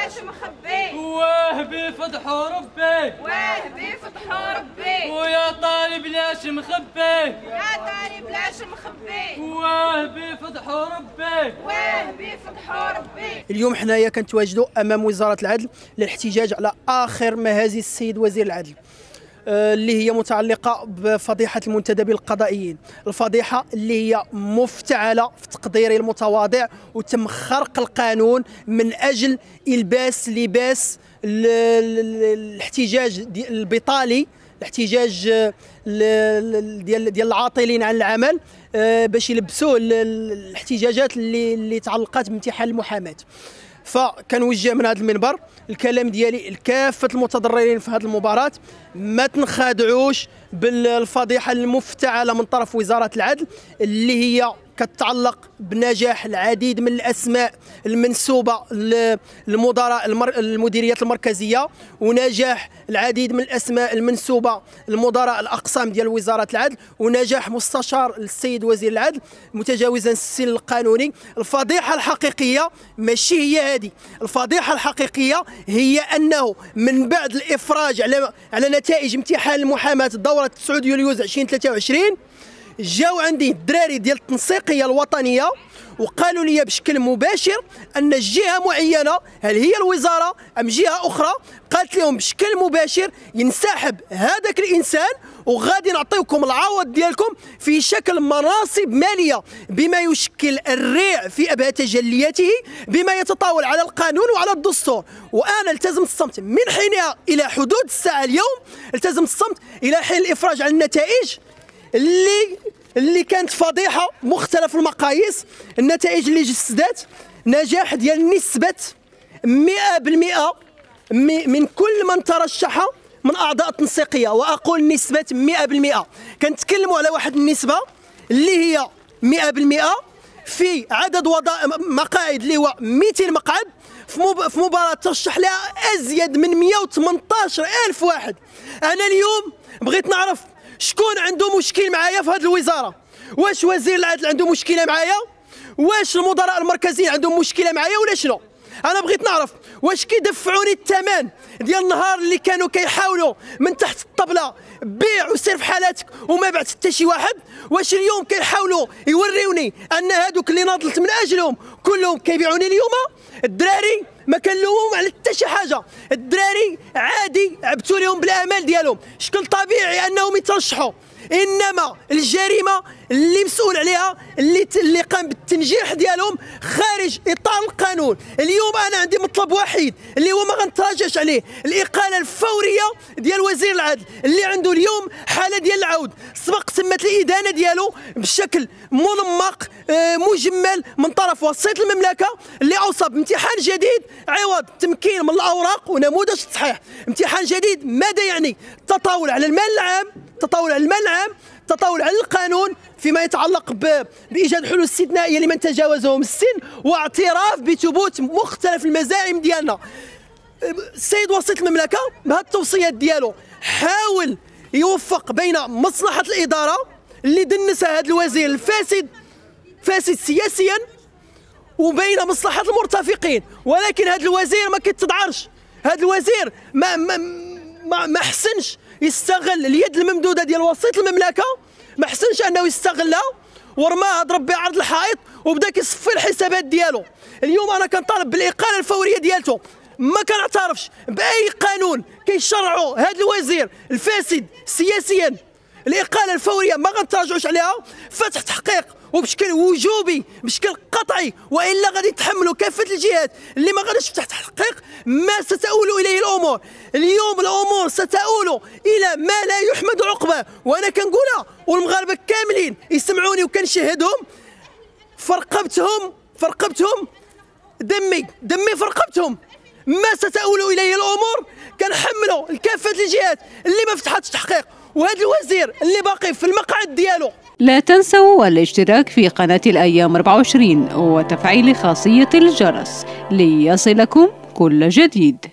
بلاش مخبي، واه بيفضحوا ربي، واه بيفضحوا ربي، ويا طالب لاش مخبي، يا طالب لاش مخبي، واه بيفضحوا ربي، واه بيفضحوا ربي. اليوم حنايا كنتواجدوا امام وزاره العدل للاحتجاج على اخر مهازل السيد وزير العدل اللي هي متعلقه بفضيحه المنتدبين القضائيين، الفضيحه اللي هي مفتعله في تقديري المتواضع وتم خرق القانون من اجل الباس لباس الاحتجاج البطالي، الاحتجاج ديال العاطلين عن العمل باش يلبسوه الاحتجاجات اللي تعلقات بامتحان المحاماه. فكنوجه من هذا المنبر الكلام ديالي لكافه المتضررين في هذه المباراه، ما تنخدعوش بالفضيحه المفتعله من طرف وزاره العدل اللي هي كتتعلق بنجاح العديد من الاسماء المنسوبه للمدراء المديريات المركزيه، ونجاح العديد من الاسماء المنسوبه للمدراء الاقسام ديال وزاره العدل، ونجاح مستشار السيد وزير العدل متجاوزا السن القانوني. الفضيحه الحقيقيه ماشي هي هذه، الفضيحه الحقيقيه هي انه من بعد الافراج على نتائج امتحان المحاماه دوره 9 يوليو 2023 جاو عندي الدراري ديال التنسيقيه الوطنيه وقالوا لي بشكل مباشر ان جهه معينه، هل هي الوزاره ام جهه اخرى، قالت لهم بشكل مباشر ينسحب هذاك الانسان وغادي نعطيوكم العوض ديالكم في شكل مناصب ماليه بما يشكل الريع في ابهى تجلياته، بما يتطاول على القانون وعلى الدستور. وانا التزمت الصمت من حينها الى حدود الساعه اليوم، التزمت الصمت الى حين الافراج عن النتائج اللي كانت فضيحه مختلف المقاييس. النتائج اللي جسدت نجاح ديال نسبه 100% من كل من ترشح من اعضاء التنسيقيه، واقول نسبه 100%. كنتكلموا على واحد النسبه اللي هي 100% في عدد مقاعد اللي هو 200 مقعد في مباراه ترشح لها ازيد من 118 الف واحد. انا اليوم بغيت نعرف شكون عنده مشكل معايا في هذه الوزاره؟ واش وزير العدل عنده مشكله معايا؟ واش المدراء المركزيين عندهم مشكله معايا ولا شنو؟ انا بغيت نعرف واش كيدفعوني الثمن ديال النهار اللي كانوا كيحاولوا من تحت الطبله بيع وسير في حالاتك وما بعت حتى شي واحد، واش اليوم كيحاولوا يوريوني ان هذوك اللي ناضلت من اجلهم كلهم كيبيعوني اليوم؟ الدراري ما كنلومهم على حتى شي حاجه، الدراري عادي عبتوا لهم بالامال ديالهم، شكل طبيعي انهم يترشحوا، انما الجريمه اللي مسؤول عليها اللي قام بالتنجيح ديالهم خارج اطار القانون. اليوم انا عندي مطلب وحيد اللي هو ما غنتراجعش عليه، الاقاله الفوريه ديال وزير العدل اللي عنده اليوم حاله ديال العود، سبق تمت الادانه ديالو بشكل منمق مجمل من طرف وسيط المملكه اللي اوصى بامتحان جديد عوض تمكين من الاوراق ونموذج تصحيح. امتحان جديد ماذا يعني؟ تطاول على المال العام، تطاول على المال العام، تطاول على القانون فيما يتعلق بايجاد حلول استثنائيه لمن تجاوزهم السن، واعتراف بثبوت مختلف المزاعم ديالنا. السيد وسيط المملكه بهذه التوصيات ديالو حاول يوفق بين مصلحه الاداره اللي دنسها هذا الوزير الفاسد فاسد سياسيا وبين مصلحه المرتفقين، ولكن هذا الوزير ما كيتضعرش، هذا الوزير ما حسنش يستغل اليد الممدوده ديال وسيط المملكه، ما حسنش انه يستغلها ورماها ضرب بها عرض الحائط وبدا كيصفي الحسابات ديالو. اليوم انا كنطالب بالاقاله الفوريه ديالته، ما كنعترفش باي قانون كيشرعوا هذا الوزير الفاسد سياسيا. الاقاله الفوريه ما غنتراجعوش عليها، فتح تحقيق وبشكل وجوبي بشكل قطعي، والا غادي يتحملوا كافه الجهات اللي ما غاديش تفتح تحقيق ما ستؤول اليه الامور. اليوم الامور ستؤول الى ما لا يحمد عقباه، وانا كنقولها والمغاربه كاملين يسمعوني وكنشهدهم، فرقبتهم دمي فرقبتهم، ما ستؤول اليه الامور كنحملوا لكافه الجهات اللي ما فتحتش تحقيق، وهذا الوزير اللي باقي في المقعد ديالو. لا تنسوا الاشتراك في قناة الأيام 24 وتفعيل خاصية الجرس ليصلكم كل جديد.